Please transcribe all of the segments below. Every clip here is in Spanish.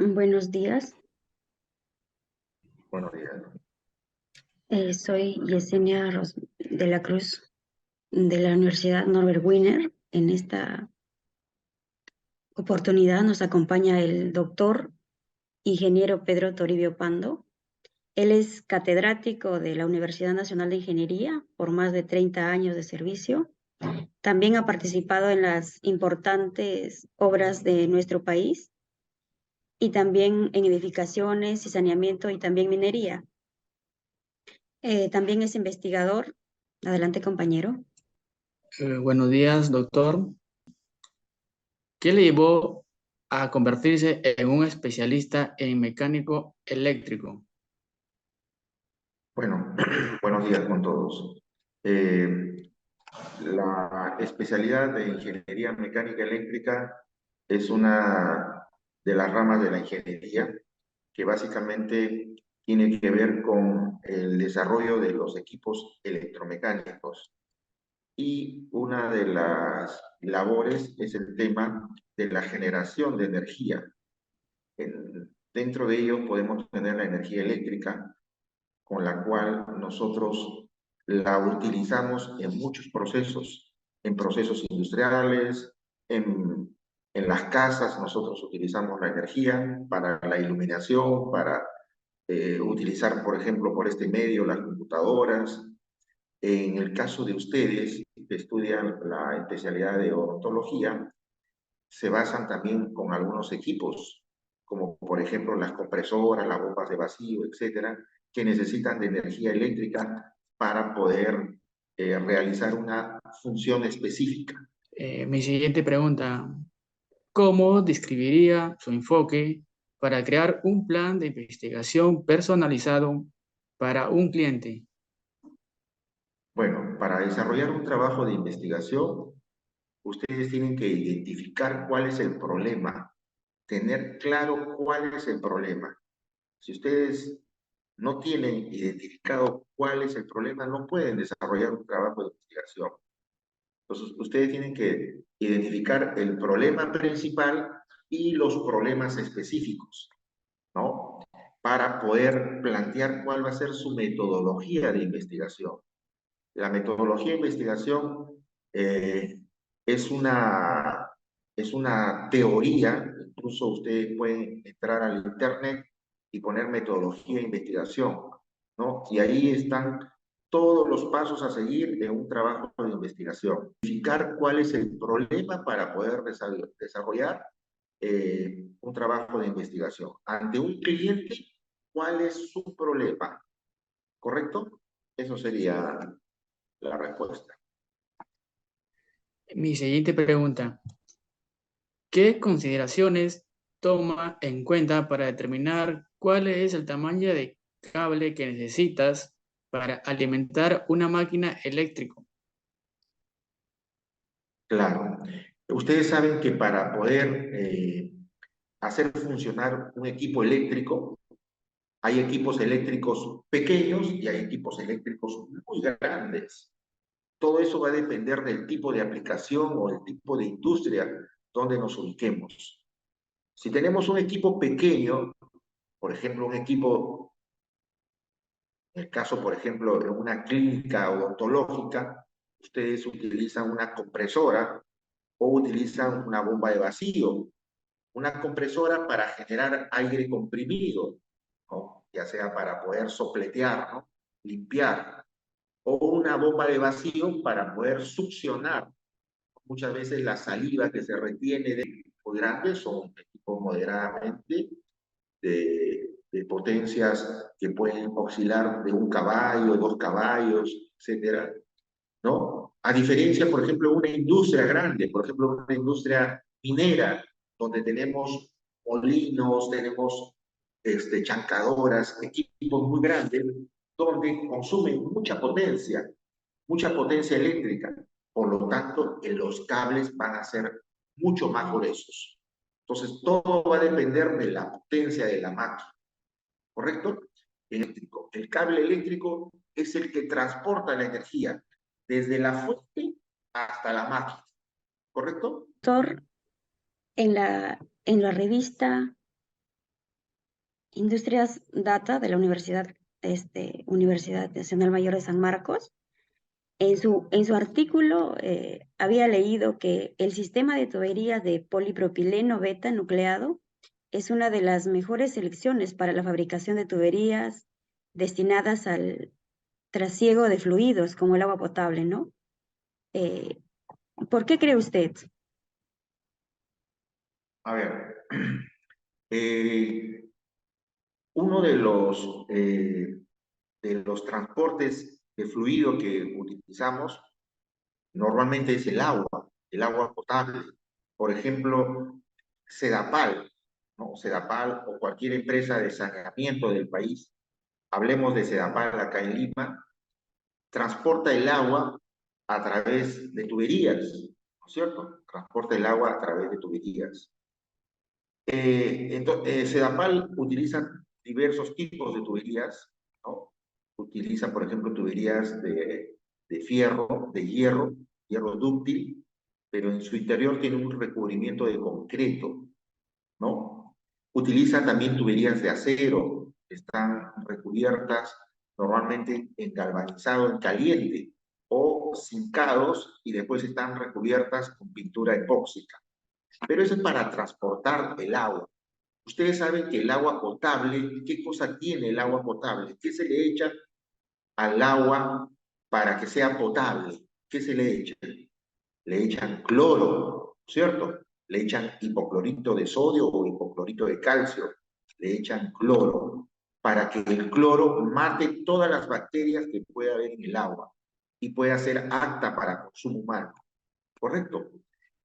Buenos días, Buenos días. soy Yesenia de la Cruz de la Universidad Norbert Wiener. En esta oportunidad nos acompaña el doctor ingeniero Pedro Toribio Pando. Él es catedrático de la Universidad Nacional de Ingeniería por más de 30 años de servicio. También ha participado en las importantes obras de nuestro país y también en edificaciones y saneamiento y también minería. También es investigador. Adelante, compañero. Buenos días, doctor. ¿Qué le llevó a convertirse en un especialista en mecánico eléctrico? Bueno, buenos días con todos. La especialidad de ingeniería mecánica eléctrica es una de las ramas de la ingeniería que básicamente tiene que ver con el desarrollo de los equipos electromecánicos. Y una de las labores es el tema de la generación de energía. Dentro de ello podemos tener la energía eléctrica, con la cual nosotros la utilizamos en muchos procesos, en procesos industriales, en las casas nosotros utilizamos la energía para la iluminación, para utilizar, por ejemplo, por este medio las computadoras. En el caso de ustedes que estudian la especialidad de odontología, se basan también con algunos equipos, como por ejemplo las compresoras, las bombas de vacío, etcétera, que necesitan de energía eléctrica para poder realizar una función específica. Mi siguiente pregunta, ¿cómo describiría su enfoque para crear un plan de investigación personalizado para un cliente? Bueno, para desarrollar un trabajo de investigación, ustedes tienen que identificar cuál es el problema, tener claro cuál es el problema. Si ustedes no tienen identificado cuál es el problema, no pueden desarrollar un trabajo de investigación. Entonces, ustedes tienen que identificar el problema principal y los problemas específicos, ¿no? Para poder plantear cuál va a ser su metodología de investigación. La metodología de investigación eh, es una, es una teoría, incluso ustedes pueden entrar al internet y poner metodología de investigación, ¿no? Y ahí están todos los pasos a seguir de un trabajo de investigación. Identificar cuál es el problema para poder desarrollar un trabajo de investigación. Ante un cliente, ¿cuál es su problema? ¿Correcto? Eso sería la respuesta. Mi siguiente pregunta, ¿qué consideraciones toma en cuenta para determinar cuál es el tamaño de cable que necesitas para alimentar una máquina eléctrica? Claro. Ustedes saben que para poder hacer funcionar un equipo eléctrico, hay equipos eléctricos pequeños y hay equipos eléctricos muy grandes. Todo eso va a depender del tipo de aplicación o el tipo de industria donde nos ubiquemos. Si tenemos un equipo pequeño, por ejemplo, un equipo, en el caso, por ejemplo, de una clínica odontológica, ustedes utilizan una compresora o utilizan una bomba de vacío, una compresora para generar aire comprimido, ¿no? Ya sea para poder sopletear, ¿no? Limpiar, o una bomba de vacío para poder succionar. Muchas veces la saliva que se retiene de equipos grandes son equipos moderadamente de potencias que pueden oscilar de 1 caballo, 2 caballos, etcétera, ¿no? A diferencia, por ejemplo, de una industria grande, por ejemplo, una industria minera, donde tenemos molinos, tenemos chancadoras, equipos muy grandes, donde consumen mucha potencia eléctrica. Por lo tanto, los cables van a ser mucho más gruesos. Entonces, todo va a depender de la potencia de la máquina, ¿correcto? Eléctrico. El cable eléctrico es el que transporta la energía desde la fuente hasta la máquina, ¿correcto? Doctor, en la revista Industrias Data de la Universidad Nacional Mayor de San Marcos. En su artículo había leído que el sistema de tuberías de polipropileno beta nucleado es una de las mejores selecciones para la fabricación de tuberías destinadas al trasiego de fluidos como el agua potable, ¿no? Eh, ¿Por qué cree usted? A ver, eh, uno de los transportes de fluido que utilizamos normalmente es el agua potable. Por ejemplo, Sedapal, ¿no? Sedapal o cualquier empresa de saneamiento del país, hablemos de Sedapal acá en Lima, transporta el agua a través de tuberías, ¿no es cierto? Transporta el agua a través de tuberías. Sedapal utiliza diversos tipos de tuberías, ¿no? Utiliza, por ejemplo, tuberías de fierro, de hierro dúctil, pero en su interior tiene un recubrimiento de concreto, ¿no? Utiliza también tuberías de acero, que están recubiertas normalmente en galvanizado en caliente o zincados y después están recubiertas con pintura epóxica. Pero eso es para transportar el agua. Ustedes saben que el agua potable, ¿qué cosa tiene el agua potable? ¿Qué se le echa al agua para que sea potable? ¿Qué se le echa? Le echan cloro, ¿cierto? Le echan hipoclorito de sodio o hipoclorito de calcio. Le echan cloro para que el cloro mate todas las bacterias que pueda haber en el agua y pueda ser apta para consumo humano. ¿Correcto?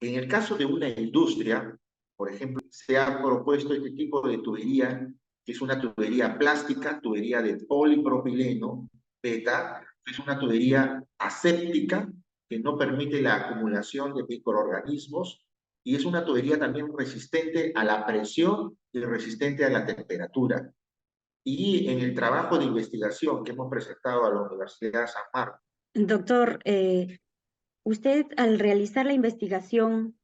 En el caso de una industria, por ejemplo, se ha propuesto este tipo de tubería, que es una tubería plástica, tubería de polipropileno, beta, que es una tubería aséptica, que no permite la acumulación de microorganismos, y es una tubería también resistente a la presión y resistente a la temperatura. Y en el trabajo de investigación que hemos presentado a la Universidad de San Marcos, Doctor, usted al realizar la investigación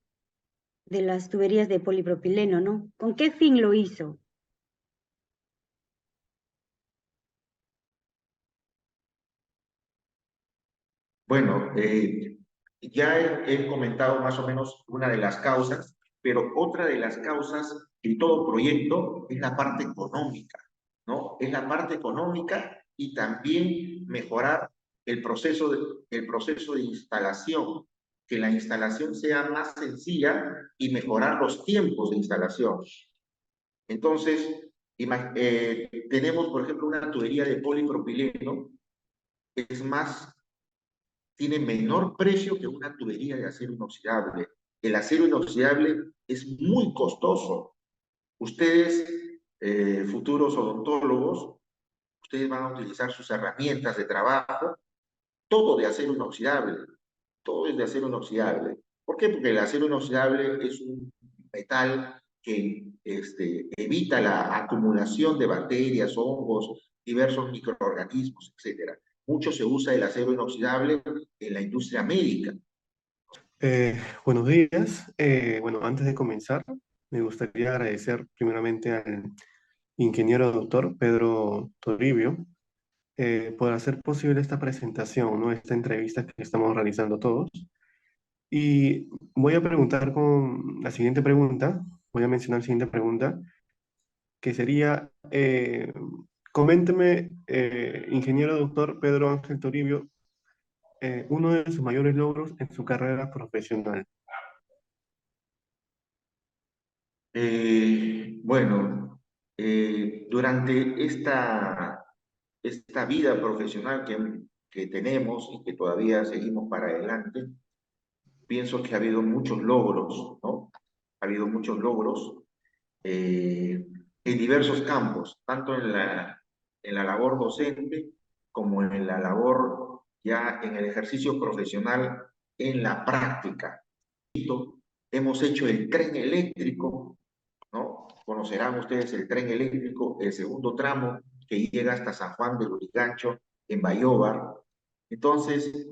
de las tuberías de polipropileno, ¿no? ¿Con qué fin lo hizo? bueno, ya he comentado más o menos una de las causas, pero otra de las causas en todo proyecto es la parte económica, ¿no? Es la parte económica y también mejorar el proceso de instalación, que la instalación sea más sencilla y mejorar los tiempos de instalación. Entonces, tenemos, por ejemplo, una tubería de polipropileno, es más tiene menor precio que una tubería de acero inoxidable. El acero inoxidable es muy costoso. Ustedes, futuros odontólogos, ustedes van a utilizar sus herramientas de trabajo, todo de acero inoxidable, todo es de acero inoxidable. ¿Por qué? Porque el acero inoxidable es un metal que evita la acumulación de bacterias, hongos, diversos microorganismos, etc. Mucho se usa el acero inoxidable en la industria médica. Buenos días. Bueno, antes de comenzar, me gustaría agradecer primeramente al ingeniero doctor Pedro Toribio por hacer posible esta presentación, ¿no? Esta entrevista que estamos realizando todos. Y voy a preguntar con la siguiente pregunta, voy a mencionar la siguiente pregunta, que sería, coménteme, ingeniero doctor Pedro Ángel Toribio, uno de sus mayores logros en su carrera profesional. Bueno, durante esta vida profesional que tenemos y que todavía seguimos para adelante, pienso que ha habido muchos logros, ¿no? Ha habido muchos logros en diversos campos, tanto en la labor docente como en la labor ya en el ejercicio profesional en la práctica. Hemos hecho el tren eléctrico, ¿no? Conocerán ustedes el tren eléctrico, el segundo tramo que llega hasta San Juan de Lurigancho, en Bayóvar. Entonces,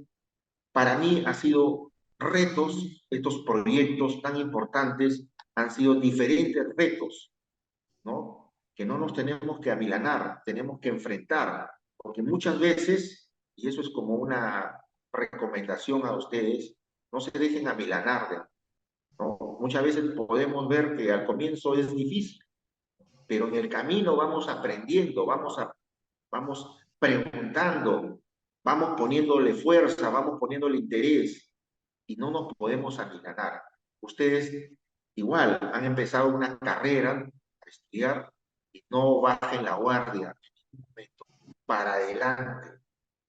para mí ha sido retos, estos proyectos tan importantes han sido diferentes retos, ¿no? que no nos tenemos que amilanar, tenemos que enfrentar, porque muchas veces, y eso es como una recomendación a ustedes, no se dejen amilanar, ¿no? Muchas veces podemos ver que al comienzo es difícil, pero en el camino vamos aprendiendo, vamos preguntando, vamos poniéndole fuerza, vamos poniéndole interés y no nos podemos amilanar. Ustedes igual han empezado una carrera a estudiar y no bajen la guardia en ningún momento, para adelante,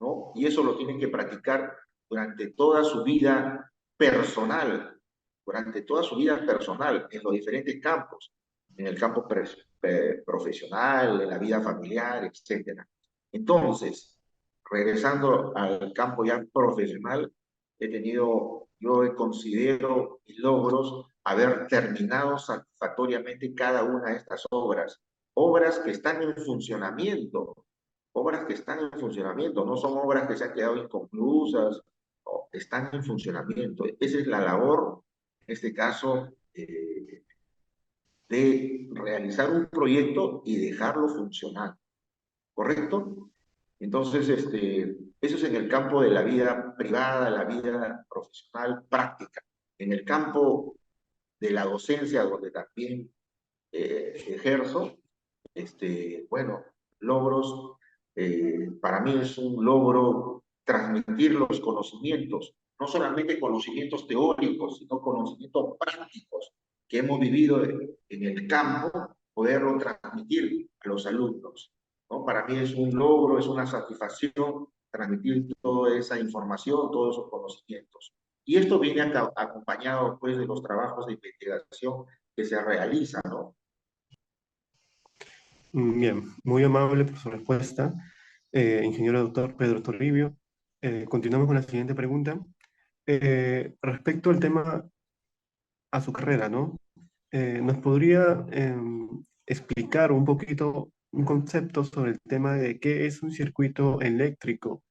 ¿no? Y eso lo tienen que practicar durante toda su vida personal, durante toda su vida personal, en los diferentes campos, en el campo profesional, en la vida familiar, etcétera. Entonces, regresando al campo ya profesional, yo considero mis logros haber terminado satisfactoriamente cada una de estas obras, obras que están en funcionamiento, obras que están en funcionamiento, no son obras que se han quedado inconclusas, no, están en funcionamiento. Esa es la labor, en este caso, de realizar un proyecto y dejarlo funcionar, ¿correcto? Entonces, eso es en el campo de la vida privada, la vida profesional práctica. En el campo de la docencia, donde también ejerzo, bueno, logros, para mí es un logro transmitir los conocimientos, no solamente conocimientos teóricos, sino conocimientos prácticos que hemos vivido en el campo, poderlo transmitir a los alumnos, ¿no? Para mí es un logro, es una satisfacción transmitir toda esa información, todos esos conocimientos. Y esto viene acompañado, pues, de los trabajos de investigación que se realizan, ¿no? Bien, muy amable por su respuesta, ingeniero doctor Pedro Toribio. Continuamos con la siguiente pregunta. Respecto al tema, a su carrera, ¿no? ¿Nos podría explicar un poquito un concepto sobre el tema de qué es un circuito eléctrico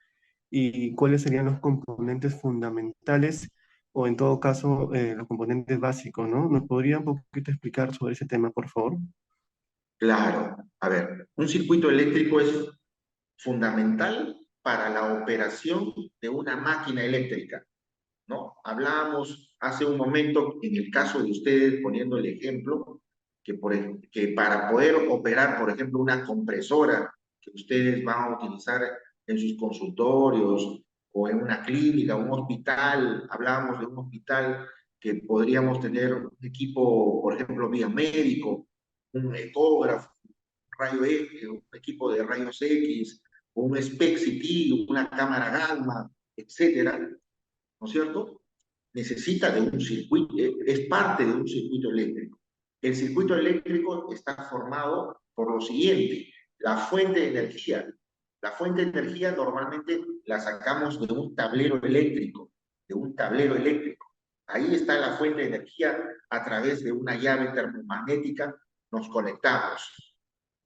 y cuáles serían los componentes fundamentales o en todo caso los componentes básicos, ¿no? ¿Nos podría un poquito explicar sobre ese tema, por favor? Claro, a ver, un circuito eléctrico es fundamental para la operación de una máquina eléctrica, ¿no? Hablábamos hace un momento, en el caso de ustedes, poniendo el ejemplo, que para poder operar, por ejemplo, una compresora que ustedes van a utilizar en sus consultorios o en una clínica, un hospital, hablábamos de un hospital que podríamos tener un equipo, por ejemplo, biomédico, un ecógrafo, rayo X, un equipo de rayos X, o un SPECT-CT, una cámara gamma, etcétera, ¿no es cierto? Necesita de un circuito, es parte de un circuito eléctrico. El circuito eléctrico está formado por lo siguiente: la fuente de energía. La fuente de energía normalmente la sacamos de un tablero eléctrico, de un tablero eléctrico. Ahí está la fuente de energía, a través de una llave termomagnética nos conectamos.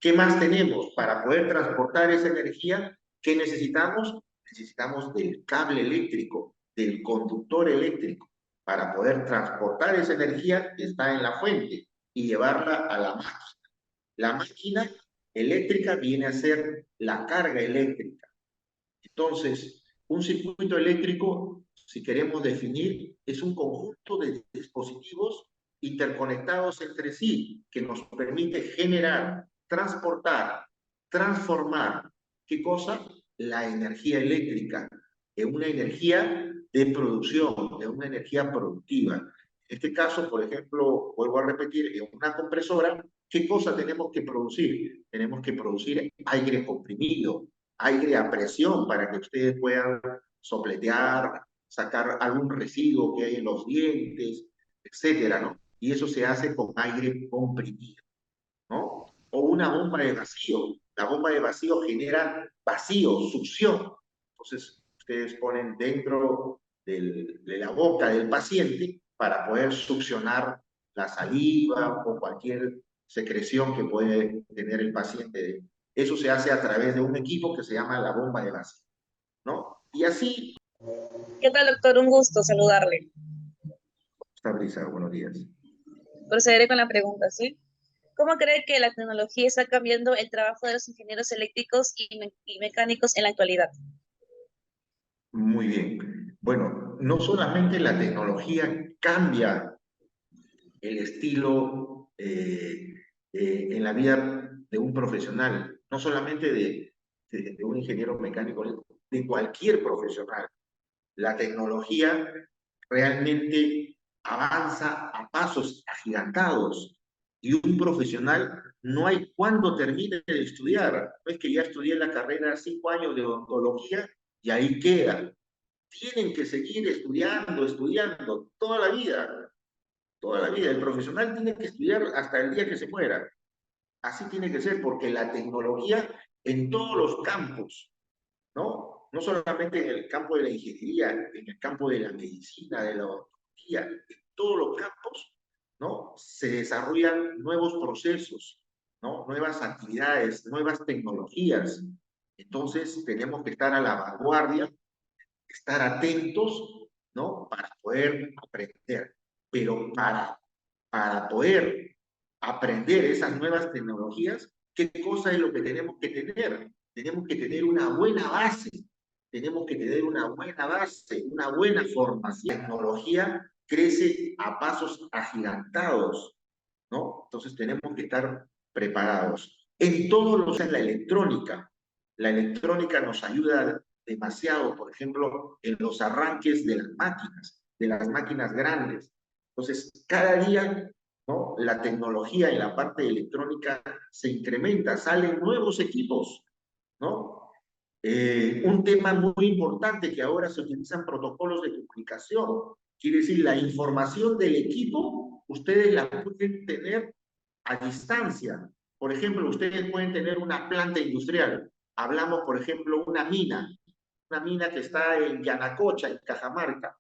¿Qué más tenemos? Para poder transportar esa energía, ¿qué necesitamos? Necesitamos del cable eléctrico, del conductor eléctrico, para poder transportar esa energía que está en la fuente y llevarla a la máquina. La máquina eléctrica viene a ser la carga eléctrica. Entonces, un circuito eléctrico, si queremos definir, es un conjunto de dispositivos interconectados entre sí que nos permite generar, transportar, transformar, ¿qué cosa? La energía eléctrica en una energía de producción, en una energía productiva. En este caso, por ejemplo, vuelvo a repetir, en una compresora, ¿qué cosa tenemos que producir? Tenemos que producir aire comprimido, aire a presión, para que ustedes puedan sopletear, sacar algún residuo que hay en los dientes, etcétera, ¿no? Y eso se hace con aire comprimido, ¿no? O una bomba de vacío. La bomba de vacío genera vacío, succión. Entonces, ustedes ponen dentro de la boca del paciente para poder succionar la saliva o cualquier secreción que puede tener el paciente. Eso se hace a través de un equipo que se llama la bomba de vacío, ¿no? Y así, ¿Qué tal, doctor? Un gusto saludarle. estabilizar. Buenos días. Procederé con la pregunta, ¿sí? ¿Cómo cree que la tecnología está cambiando el trabajo de los ingenieros eléctricos y mecánicos en la actualidad? Muy bien. Bueno, no solamente la tecnología cambia el estilo en la vida de un profesional, no solamente de un ingeniero mecánico, de cualquier profesional. La tecnología realmente avanza a pasos agigantados y un profesional no hay cuando termine de estudiar. No es que ya estudié la carrera 5 años de odontología y ahí queda. Tienen que seguir estudiando toda la vida. Toda la vida. El profesional tiene que estudiar hasta el día que se muera. Así tiene que ser, porque la tecnología en todos los campos, ¿no? No solamente en el campo de la ingeniería, en el campo de la medicina, de la odontología, en todos los campos, ¿no? Se desarrollan nuevos procesos, ¿no? Nuevas actividades, nuevas tecnologías. Entonces, tenemos que estar a la vanguardia, estar atentos, ¿no? Para poder aprender. Pero para poder aprender esas nuevas tecnologías, ¿qué cosa es lo que tenemos que tener? Tenemos que tener una buena base, tenemos que tener una buena base, una buena formación. La tecnología crece a pasos agigantados, ¿no? Entonces tenemos que estar preparados. En todo lo que es la electrónica nos ayuda demasiado, por ejemplo, en los arranques de las máquinas grandes. Entonces, cada día, ¿no? La tecnología en la parte electrónica se incrementa, salen nuevos equipos, ¿no? Un tema muy importante que ahora se utilizan protocolos de comunicación. Quiere decir, la información del equipo, ustedes la pueden tener a distancia. Por ejemplo, ustedes pueden tener una planta industrial. Hablamos, por ejemplo, una mina que está en Yanacocha, en Cajamarca,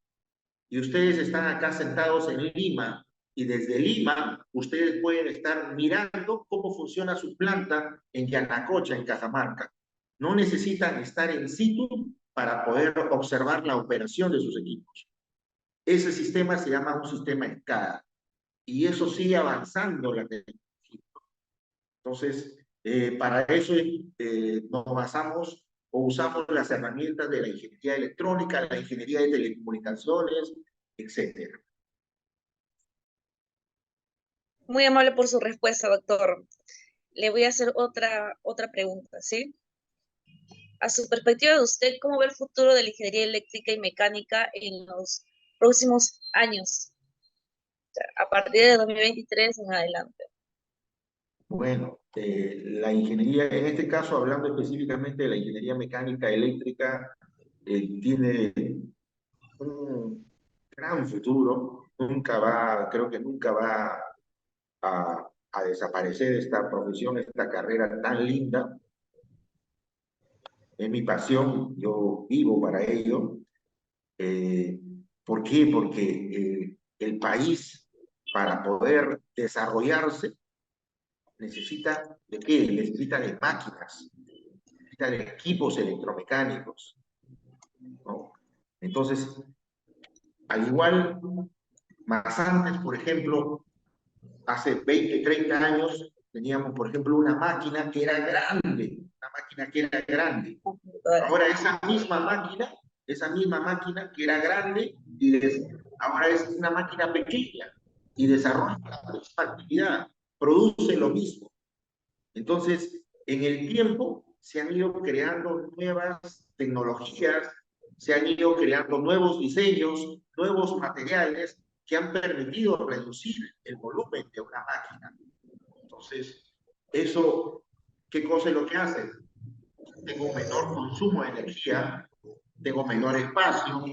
y ustedes están acá sentados en Lima, y desde Lima ustedes pueden estar mirando cómo funciona su planta en Yanacocha, en Cajamarca. No necesitan estar en situ para poder observar la operación de sus equipos. Ese sistema se llama un sistema SCADA, y eso sigue avanzando la tecnología. Entonces, para eso nos basamos o usamos las herramientas de la ingeniería electrónica, la ingeniería de telecomunicaciones, etc. Muy amable por su respuesta, doctor. Le voy a hacer otra pregunta, ¿sí? A su perspectiva de usted, ¿cómo ve el futuro de la ingeniería eléctrica y mecánica en los próximos años? O sea, a partir de 2023 en adelante. Bueno, la ingeniería, en este caso hablando específicamente de la ingeniería mecánica eléctrica, tiene un gran futuro. Creo que nunca va a desaparecer esta profesión, esta carrera tan linda. Es mi pasión, yo vivo para ello. ¿Por qué? Porque el país, para poder desarrollarse, necesita de qué? Necesita de máquinas, necesita de equipos electromecánicos, ¿no? Entonces, al igual, más antes, por ejemplo, hace 20, 30 años, teníamos, por ejemplo, una máquina que era grande, Ahora esa misma máquina que era grande, ahora es una máquina pequeña y desarrolla la misma actividad, produce lo mismo. Entonces, en el tiempo se han ido creando nuevas tecnologías, se han ido creando nuevos diseños, nuevos materiales que han permitido reducir el volumen de una máquina. Entonces, eso, ¿qué cosa es lo que hace? Tengo menor consumo de energía, tengo menor espacio,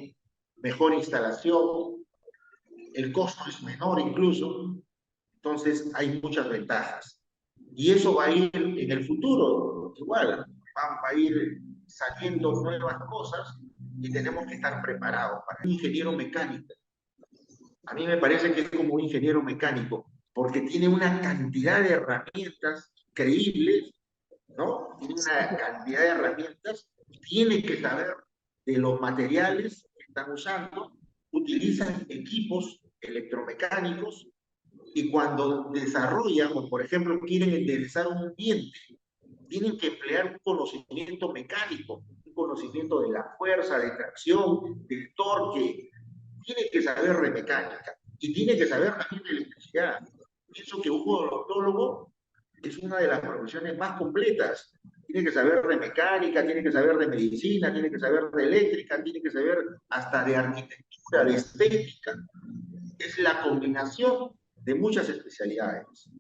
mejor instalación, el costo es menor incluso, entonces hay muchas ventajas. Y eso va a ir en el futuro, igual, va a ir saliendo nuevas cosas y tenemos que estar preparados. Para un ingeniero mecánico, a mí me parece que es como un ingeniero mecánico, porque tiene una cantidad de herramientas increíbles, ¿no? Tiene una cantidad de herramientas, tiene que saber de los materiales que están usando, utilizan equipos electromecánicos, Y cuando desarrollan, o por ejemplo quieren enderezar un diente, tienen que emplear un conocimiento mecánico, un conocimiento de la fuerza, de tracción, del torque. Tienen que saber de mecánica y tienen que saber también de electricidad. Pienso que un odontólogo es una de las profesiones más completas. Tiene que saber de mecánica, tiene que saber de medicina, tiene que saber de eléctrica, tiene que saber hasta de arquitectura, de estética. Es la combinación de muchas especialidades.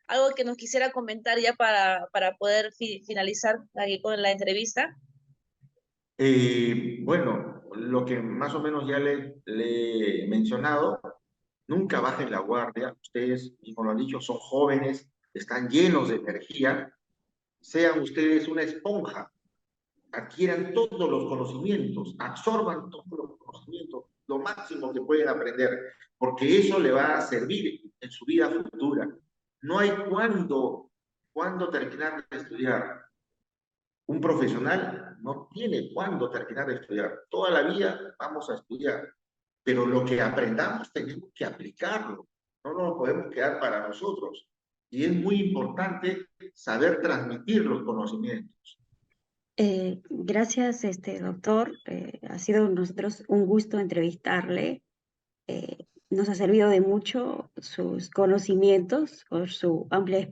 ¿Algo que nos quisiera comentar ya para poder finalizar aquí con la entrevista? Bueno, lo que más o menos ya le he mencionado, nunca bajen la guardia. Ustedes, como lo han dicho, son jóvenes, están llenos de energía. Sean ustedes una esponja, adquieran todos los conocimientos, absorban todos los conocimientos, lo máximo que pueden aprender, porque eso le va a servir en su vida futura. No hay cuándo terminar de estudiar. Un profesional no tiene cuándo terminar de estudiar. Toda la vida vamos a estudiar, pero lo que aprendamos tenemos que aplicarlo. No nos podemos quedar para nosotros. Y es muy importante saber transmitir los conocimientos. Gracias, doctor. Ha sido nosotros un gusto entrevistarle. Nos ha servido de mucho sus conocimientos, por su amplia experiencia.